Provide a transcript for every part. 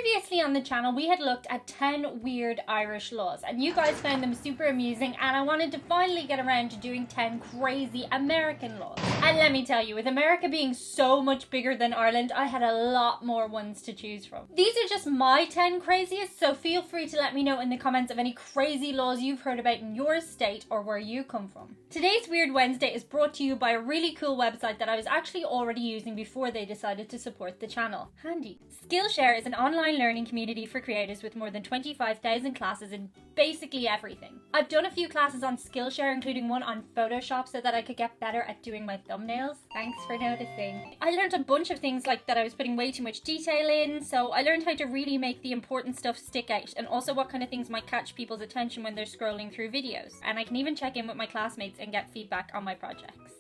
Previously on the channel, we had looked at 10 weird Irish laws, and you guys found them super amusing, and I wanted to finally get around to doing 10 crazy American laws. And let me tell you, with America being so much bigger than Ireland, I had a lot more ones to choose from. These are just my 10 craziest, so feel free to let me know in the comments of any crazy laws you've heard about in your state or where you come from. Today's Weird Wednesday is brought to you by a really cool website that I was actually already using before they decided to support the channel. Handy. Skillshare is an online learning community for creators with more than 25,000 classes in basically everything. I've done a few classes on Skillshare, including one on Photoshop so that I could get better at doing my thumbnails. Thanks for noticing. I learned a bunch of things like that I was putting way too much detail in, so I learned how to really make the important stuff stick out, and also what kind of things might catch people's attention when they're scrolling through videos. And I can even check in with my classmates and get feedback on my projects.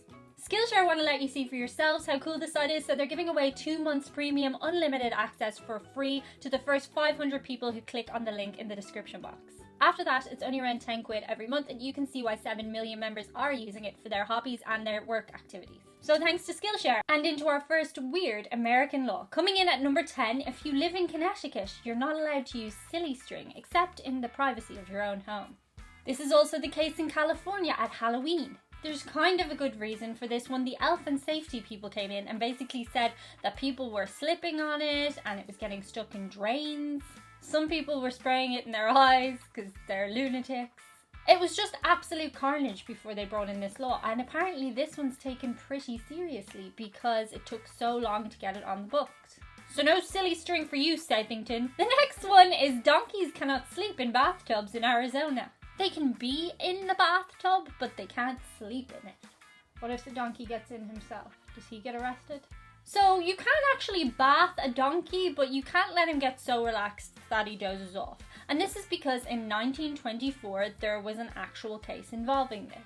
Skillshare want to let you see for yourselves how cool this site is, so they're giving away 2 months premium unlimited access for free to the first 500 people who click on the link in the description box. After that, it's only around 10 quid every month, and you can see why 7 million members are using it for their hobbies and their work activities. So thanks to Skillshare. And into our first weird American law. Coming in at number 10, if you live in Connecticut, you're not allowed to use silly string except in the privacy of your own home. This is also the case in California at Halloween. There's kind of a good reason for this one. The health and safety people came in and basically said that people were slipping on it and it was getting stuck in drains. Some people were spraying it in their eyes because they're lunatics. It was just absolute carnage before they brought in this law, and apparently this one's taken pretty seriously because it took so long to get it on the books. So no silly string for you, Southington. The next one is donkeys cannot sleep in bathtubs in Arizona. They can be in the bathtub, but they can't sleep in it. What if the donkey gets in himself? Does he get arrested? So you can actually bath a donkey, but you can't let him get so relaxed that he dozes off. And this is because in 1924, there was an actual case involving this.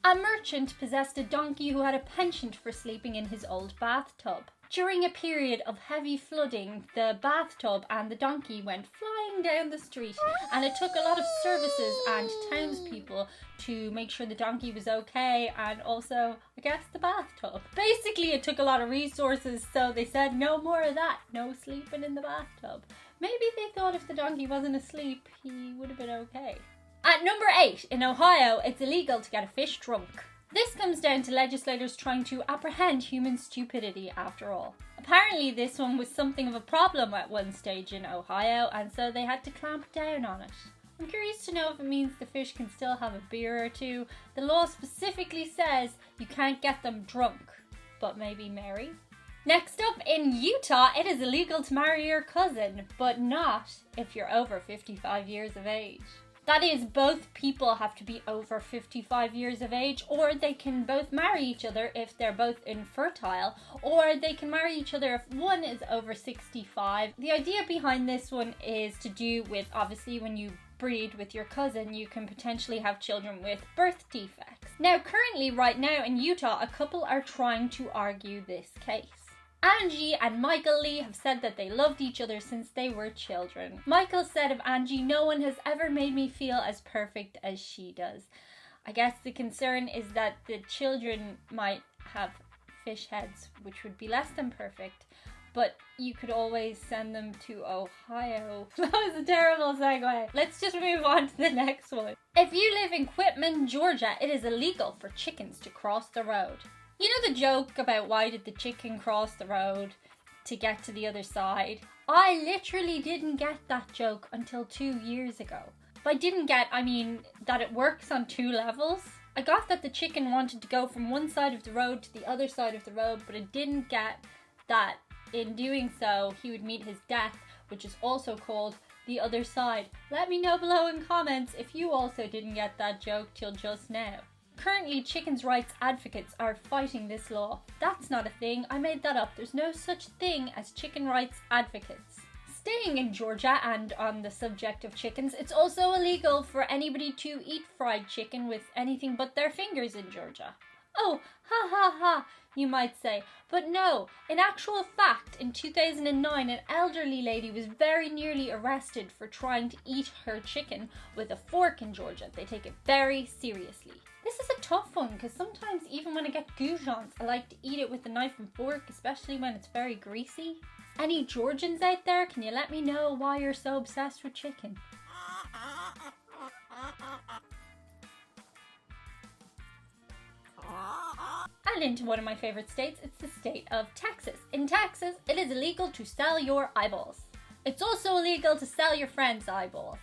A merchant possessed a donkey who had a penchant for sleeping in his old bathtub. During a period of heavy flooding, the bathtub and the donkey went flying down the street, and it took a lot of services and townspeople to make sure the donkey was okay, and also, I guess, the bathtub. Basically, it took a lot of resources, so they said no more of that, no sleeping in the bathtub. Maybe they thought if the donkey wasn't asleep, he would have been okay. At number 8, in Ohio, it's illegal to get a fish drunk. This comes down to legislators trying to apprehend human stupidity after all. Apparently this one was something of a problem at one stage in Ohio, and so they had to clamp down on it. I'm curious to know if it means the fish can still have a beer or two. The law specifically says you can't get them drunk, but maybe merry. Next up, in Utah, it is illegal to marry your cousin, but not if you're over 55 years of age. That is, both people have to be over 55 years of age, or they can both marry each other if they're both infertile, or they can marry each other if one is over 65. The idea behind this one is to do with, obviously, when you breed with your cousin, you can potentially have children with birth defects. Now, currently, right now in Utah, a couple are trying to argue this case. Angie and Michael Lee have said that they loved each other since they were children. Michael said of Angie, "No one has ever made me feel as perfect as she does." I guess the concern is that the children might have fish heads, which would be less than perfect, but you could always send them to Ohio. That was a terrible segue. Let's just move on to the next one. If you live in Quitman, Georgia, it is illegal for chickens to cross the road. You know the joke about why did the chicken cross the road to get to the other side? I literally didn't get that joke until 2 years ago. By didn't get, I mean that it works on 2 levels. I got that the chicken wanted to go from one side of the road to the other side of the road, but I didn't get that in doing so he would meet his death, which is also called the other side. Let me know below in comments if you also didn't get that joke till just now. Currently, chickens' rights advocates are fighting this law. That's not a thing, I made that up. There's no such thing as chicken rights advocates. Staying in Georgia and on the subject of chickens, it's also illegal for anybody to eat fried chicken with anything but their fingers in Georgia. Oh, ha ha ha, you might say. But no, in actual fact, in 2009, an elderly lady was very nearly arrested for trying to eat her chicken with a fork in Georgia. They take it very seriously. This is a tough one because sometimes even when I get goujons, I like to eat it with a knife and fork, especially when it's very greasy. Any Georgians out there, can you let me know why you're so obsessed with chicken? And into one of my favorite states, it's the state of Texas. In Texas, it is illegal to sell your eyeballs. It's also illegal to sell your friends' eyeballs.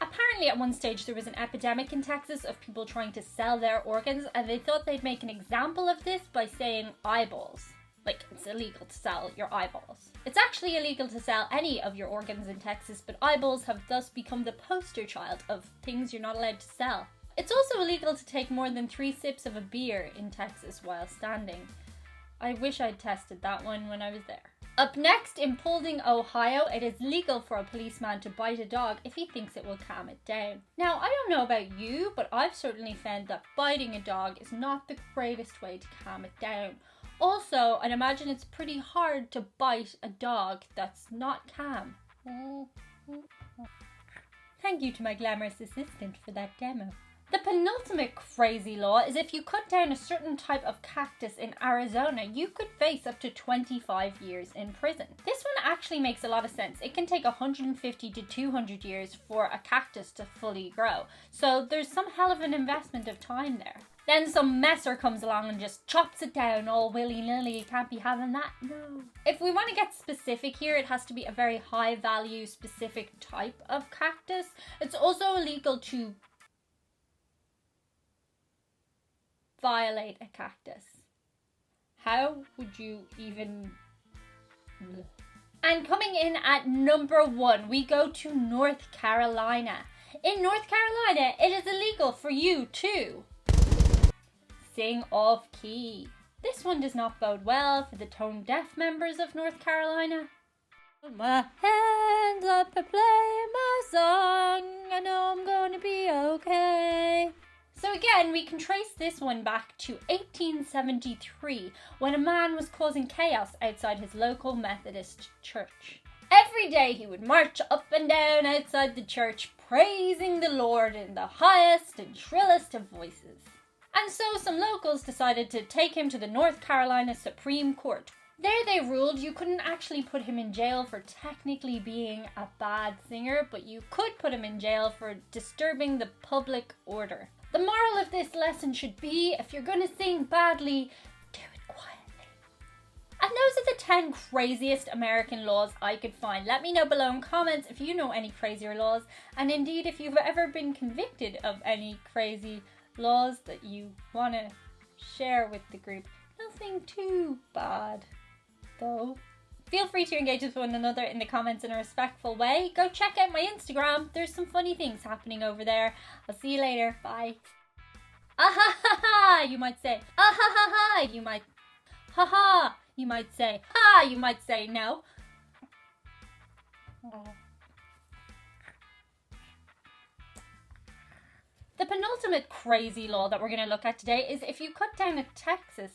Apparently at one stage there was an epidemic in Texas of people trying to sell their organs, and they thought they'd make an example of this by saying eyeballs. Like, it's illegal to sell your eyeballs. It's actually illegal to sell any of your organs in Texas, but eyeballs have thus become the poster child of things you're not allowed to sell. It's also illegal to take more than 3 sips of a beer in Texas while standing. I wish I'd tested that one when I was there. Up next, in Paulding, Ohio, it is legal for a policeman to bite a dog if he thinks it will calm it down. Now, I don't know about you, but I've certainly found that biting a dog is not the greatest way to calm it down. Also, I'd imagine it's pretty hard to bite a dog that's not calm. Thank you to my glamorous assistant for that demo. The penultimate crazy law is if you cut down a certain type of cactus in Arizona, you could face up to 25 years in prison. This one actually makes a lot of sense. It can take 150 to 200 years for a cactus to fully grow. So there's some hell of an investment of time there. Then some messer comes along and just chops it down all willy-nilly. You can't be having that, no. If we want to get specific here, it has to be a very high value specific type of cactus. It's also illegal to violate a cactus. How would you even... And coming in at number 1, we go to North Carolina. In North Carolina, it is illegal for you to sing off key. This one does not bode well for the tone deaf members of North Carolina. My hands up and play my song. I know I'm gonna be okay. So again, we can trace this one back to 1873, when a man was causing chaos outside his local Methodist church. Every day he would march up and down outside the church, praising the Lord in the highest and shrillest of voices. And so some locals decided to take him to the North Carolina Supreme Court. There they ruled you couldn't actually put him in jail for technically being a bad singer, but you could put him in jail for disturbing the public order. The moral of this lesson should be, if you're going to sing badly, do it quietly. And those are the 10 craziest American laws I could find. Let me know below in comments if you know any crazier laws, and indeed if you've ever been convicted of any crazy laws that you want to share with the group. Nothing too bad, though. Feel free to engage with one another in the comments in a respectful way. Go check out my Instagram. There's some funny things happening over there. I'll see you later. Bye. Ah ha ha ha, you might say. Ah ha ha ha, you might. Ha ha, you might say. Ha, you might say no. The penultimate crazy law that we're going to look at today is if you cut down a Texas